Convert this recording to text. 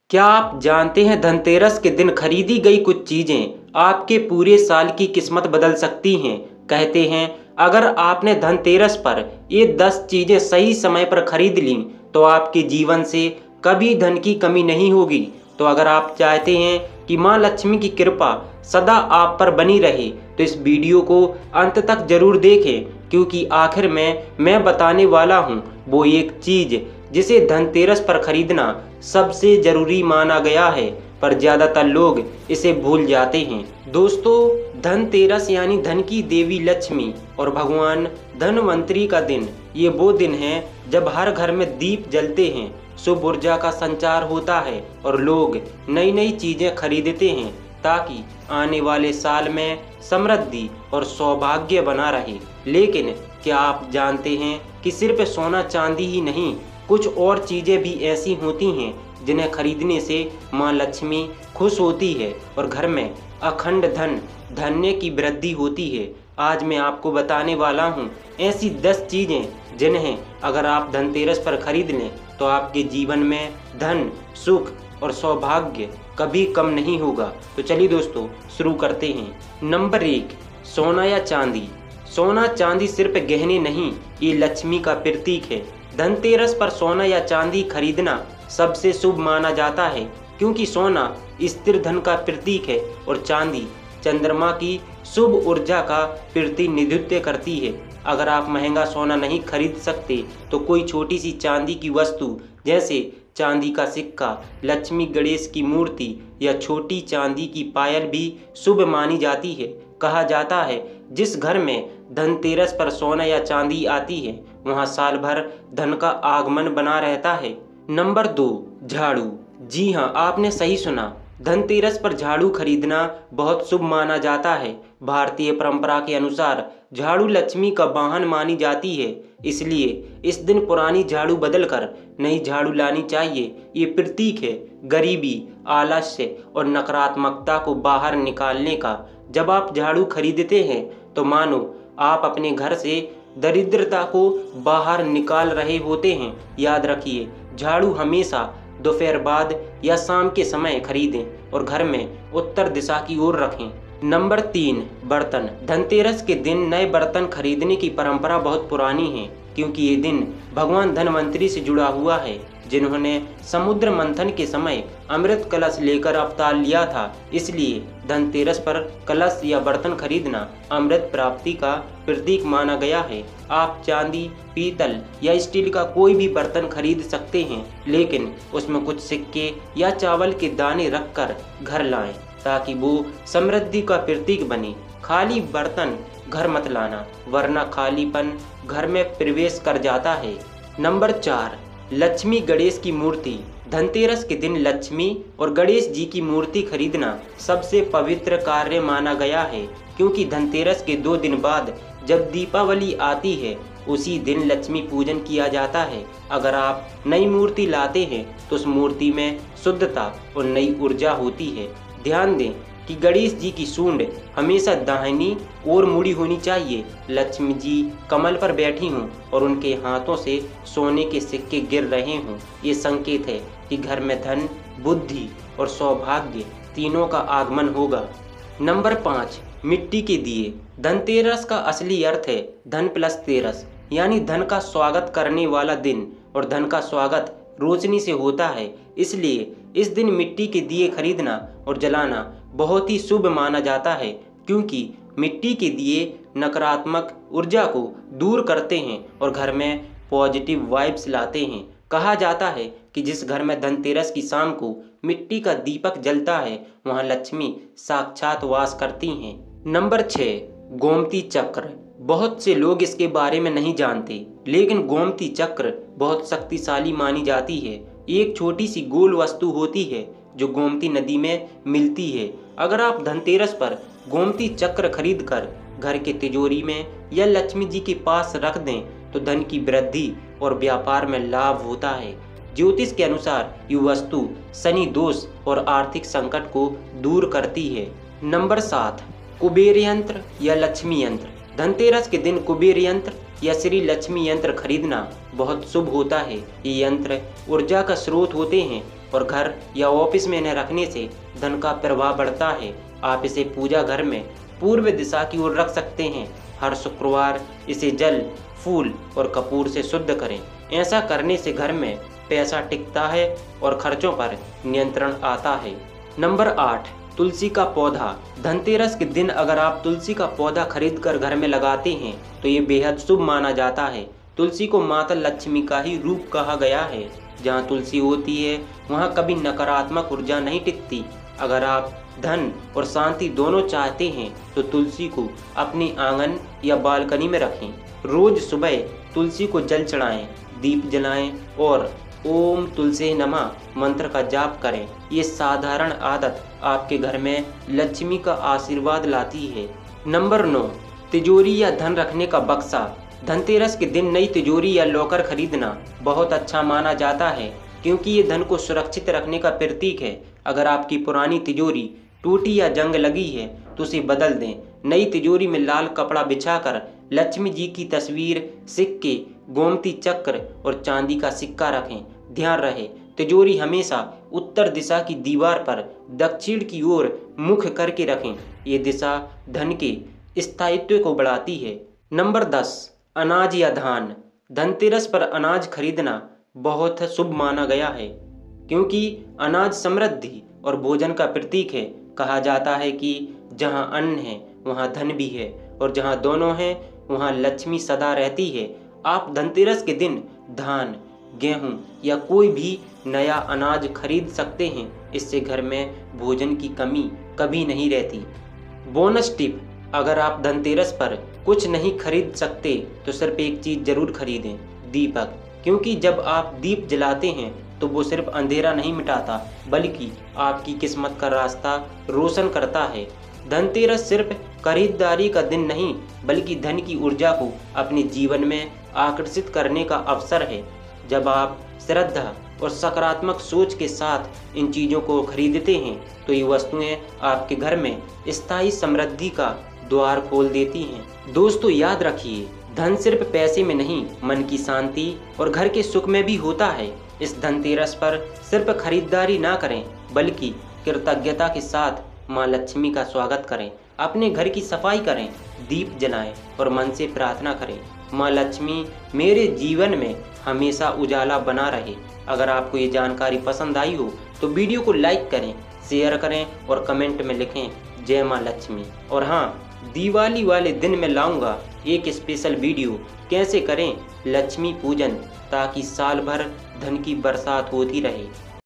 क्या आप जानते हैं धनतेरस के दिन खरीदी गई कुछ चीजें आपके पूरे साल की किस्मत बदल सकती हैं। कहते हैं अगर आपने धनतेरस पर ये 10 चीजें सही समय पर खरीद लीं तो आपके जीवन से कभी धन की कमी नहीं होगी। तो अगर आप चाहते हैं कि माँ लक्ष्मी की कृपा सदा आप पर बनी रहे तो इस वीडियो को अंत तक जरूर देखें, क्योंकि आखिर में मैं बताने वाला हूँ वो एक चीज जिसे धनतेरस पर खरीदना सबसे जरूरी माना गया है, पर ज्यादातर लोग इसे भूल जाते हैं। दोस्तों, धनतेरस यानी धन की देवी लक्ष्मी और भगवान धनवंतरी का दिन। ये वो दिन है जब हर घर में दीप जलते हैं, शुभ ऊर्जा का संचार होता है और लोग नई नई चीजें खरीदते हैं ताकि आने वाले साल में समृद्धि और सौभाग्य बना रहे। लेकिन क्या आप जानते हैं कि सिर्फ सोना चांदी ही नहीं, कुछ और चीजें भी ऐसी होती हैं जिन्हें खरीदने से माँ लक्ष्मी खुश होती है और घर में अखंड धन धान्य की वृद्धि होती है। आज मैं आपको बताने वाला हूँ ऐसी 10 चीजें जिन्हें अगर आप धनतेरस पर खरीद लें तो आपके जीवन में धन, सुख और सौभाग्य कभी कम नहीं होगा। तो चलिए दोस्तों, शुरू करते हैं। नंबर 1, सोना या चांदी। सोना चांदी सिर्फ गहने नहीं, ये लक्ष्मी का प्रतीक है। धनतेरस पर सोना या चांदी खरीदना सबसे शुभ माना जाता है, क्योंकि सोना स्थिर धन का प्रतीक है और चांदी चंद्रमा की शुभ ऊर्जा का प्रतिनिधित्व करती है। अगर आप महंगा सोना नहीं खरीद सकते तो कोई छोटी सी चांदी की वस्तु जैसे चांदी का सिक्का, लक्ष्मी गणेश की मूर्ति या छोटी चांदी की पायल भी शुभ मानी जाती है। कहा जाता है जिस घर में धनतेरस पर सोना या चांदी आती है वहां साल भर धन का आगमन बना रहता है। नंबर 2, झाड़ू। जी हाँ, आपने सही सुना, धनतेरस पर झाड़ू खरीदना बहुत शुभ माना जाता है। भारतीय परंपरा के अनुसार झाड़ू लक्ष्मी का वाहन मानी जाती है, इसलिए इस दिन पुरानी झाड़ू बदलकर नई झाड़ू लानी चाहिए। ये प्रतीक है गरीबी, आलस्य और नकारात्मकता को बाहर निकालने का। जब आप झाड़ू खरीदते हैं तो मानो आप अपने घर से दरिद्रता को बाहर निकाल रहे होते हैं। याद रखिए, झाड़ू हमेशा दोपहर बाद या शाम के समय खरीदें और घर में उत्तर दिशा की ओर रखें। नंबर 3, बर्तन। धनतेरस के दिन नए बर्तन खरीदने की परंपरा बहुत पुरानी है, क्योंकि ये दिन भगवान धनवंतरी से जुड़ा हुआ है, जिन्होंने समुद्र मंथन के समय अमृत कलश लेकर अवतार लिया था। इसलिए धनतेरस पर कलश या बर्तन खरीदना अमृत प्राप्ति का प्रतीक माना गया है। आप चांदी, पीतल या स्टील का कोई भी बर्तन खरीद सकते हैं, लेकिन उसमें कुछ सिक्के या चावल के दाने रखकर घर लाएं ताकि वो समृद्धि का प्रतीक बने। खाली बर्तन घर मत लाना, वरना खालीपन घर में प्रवेश कर जाता है। नंबर 4, लक्ष्मी गणेश की मूर्ति। धनतेरस के दिन लक्ष्मी और गणेश जी की मूर्ति खरीदना सबसे पवित्र कार्य माना गया है, क्योंकि धनतेरस के 2 दिन बाद जब दीपावली आती है उसी दिन लक्ष्मी पूजन किया जाता है। अगर आप नई मूर्ति लाते हैं तो उस मूर्ति में शुद्धता और नई ऊर्जा होती है। ध्यान दें कि गणेश जी की सूंड हमेशा दाहिनी ओर मुड़ी होनी चाहिए। लक्ष्मी जी कमल पर बैठी हों और उनके हाथों से सोने के सिक्के गिर रहे हों। ये संकेत है कि घर में धन, बुद्धि और सौभाग्य तीनों का आगमन होगा। नंबर 5, मिट्टी के दिए। धनतेरस का असली अर्थ है धन प्लस तेरस, यानी धन का स्वागत करने वाला दिन, और धन का स्वागत रोशनी से होता है। इसलिए इस दिन मिट्टी के दिए खरीदना और जलाना बहुत ही शुभ माना जाता है, क्योंकि मिट्टी के दिए नकारात्मक ऊर्जा को दूर करते हैं और घर में पॉजिटिव वाइब्स लाते हैं। कहा जाता है कि जिस घर में धनतेरस की शाम को मिट्टी का दीपक जलता है वहां लक्ष्मी साक्षात वास करती हैं। नंबर 6, गोमती चक्र। बहुत से लोग इसके बारे में नहीं जानते, लेकिन गोमती चक्र बहुत शक्तिशाली मानी जाती है। एक छोटी सी गोल वस्तु होती है जो गोमती नदी में मिलती है। अगर आप धनतेरस पर गोमती चक्र खरीद कर घर के तिजोरी में या लक्ष्मी जी के पास रख दें तो धन की वृद्धि और व्यापार में लाभ होता है। ज्योतिष के अनुसार ये वस्तु शनि दोष और आर्थिक संकट को दूर करती है। नंबर 7, कुबेर यंत्र या लक्ष्मी यंत्र। धनतेरस के दिन कुबेर यंत्र या श्री लक्ष्मी यंत्र खरीदना बहुत शुभ होता है। ये यंत्र ऊर्जा का स्रोत होते हैं और घर या ऑफिस में इन्हें रखने से धन का प्रवाह बढ़ता है। आप इसे पूजा घर में पूर्व दिशा की ओर रख सकते हैं। हर शुक्रवार इसे जल, फूल और कपूर से शुद्ध करें। ऐसा करने से घर में पैसा टिकता है और खर्चों पर नियंत्रण आता है। नंबर 8, तुलसी का पौधा। धनतेरस के दिन अगर आप तुलसी का पौधा खरीद कर घर में लगाते हैं तो ये बेहद शुभ माना जाता है। तुलसी को माता लक्ष्मी का ही रूप कहा गया है। जहाँ तुलसी होती है वहाँ कभी नकारात्मक ऊर्जा नहीं टिकती। अगर आप धन और शांति दोनों चाहते हैं तो तुलसी को अपने आंगन या बालकनी में रखें। रोज सुबह तुलसी को जल चढ़ाएं, दीप जलाएं और ओम तुलसी नमः मंत्र का जाप करें। ये साधारण आदत आपके घर में लक्ष्मी का आशीर्वाद लाती है। नंबर 9, तिजोरी या धन रखने का बक्सा। धनतेरस के दिन नई तिजोरी या लॉकर खरीदना बहुत अच्छा माना जाता है क्योंकि ये धन को सुरक्षित रखने का प्रतीक है। अगर आपकी पुरानी तिजोरी टूटी या जंग लगी है तो उसे बदल दें। नई तिजोरी में लाल कपड़ा बिछाकर लक्ष्मी जी की तस्वीर, सिक्के, गोमती चक्र और चांदी का सिक्का रखें। ध्यान रहे तिजोरी हमेशा उत्तर दिशा की दीवार पर दक्षिण की ओर मुख करके रखें। ये दिशा धन के स्थायित्व को बढ़ाती है। नंबर 10, अनाज या धान। धनतेरस पर अनाज खरीदना बहुत शुभ माना गया है क्योंकि अनाज समृद्धि और भोजन का प्रतीक है। कहा जाता है कि जहाँ अन्न है वहाँ धन भी है और जहाँ दोनों हैं वहाँ लक्ष्मी सदा रहती है। आप धनतेरस के दिन धान, गेहूं या कोई भी नया अनाज खरीद सकते हैं। इससे घर में भोजन की कमी कभी नहीं रहती। बोनस टिप, अगर आप धनतेरस पर कुछ नहीं खरीद सकते तो सिर्फ एक चीज़ जरूर खरीदें, दीपक। क्योंकि जब आप दीप जलाते हैं तो वो सिर्फ अंधेरा नहीं मिटाता बल्कि आपकी किस्मत का रास्ता रोशन करता है। धनतेरस सिर्फ खरीदारी का दिन नहीं बल्कि धन की ऊर्जा को अपने जीवन में आकर्षित करने का अवसर है। जब आप श्रद्धा और सकारात्मक सोच के साथ इन चीज़ों को खरीदते हैं तो ये वस्तुएं आपके घर में स्थायी समृद्धि का द्वार खोल देती हैं। दोस्तों याद रखिए, धन सिर्फ पैसे में नहीं मन की शांति और घर के सुख में भी होता है। इस धनतेरस पर सिर्फ खरीदारी ना करें बल्कि कृतज्ञता के साथ माँ लक्ष्मी का स्वागत करें। अपने घर की सफाई करें, दीप जलाएं और मन से प्रार्थना करें, माँ लक्ष्मी मेरे जीवन में हमेशा उजाला बना रहे। अगर आपको ये जानकारी पसंद आई हो तो वीडियो को लाइक करें, शेयर करें और कमेंट में लिखें जय माँ लक्ष्मी। और हाँ, दिवाली वाले दिन मैं लाऊंगा एक स्पेशल वीडियो, कैसे करें लक्ष्मी पूजन ताकि साल भर धन की बरसात होती रहे।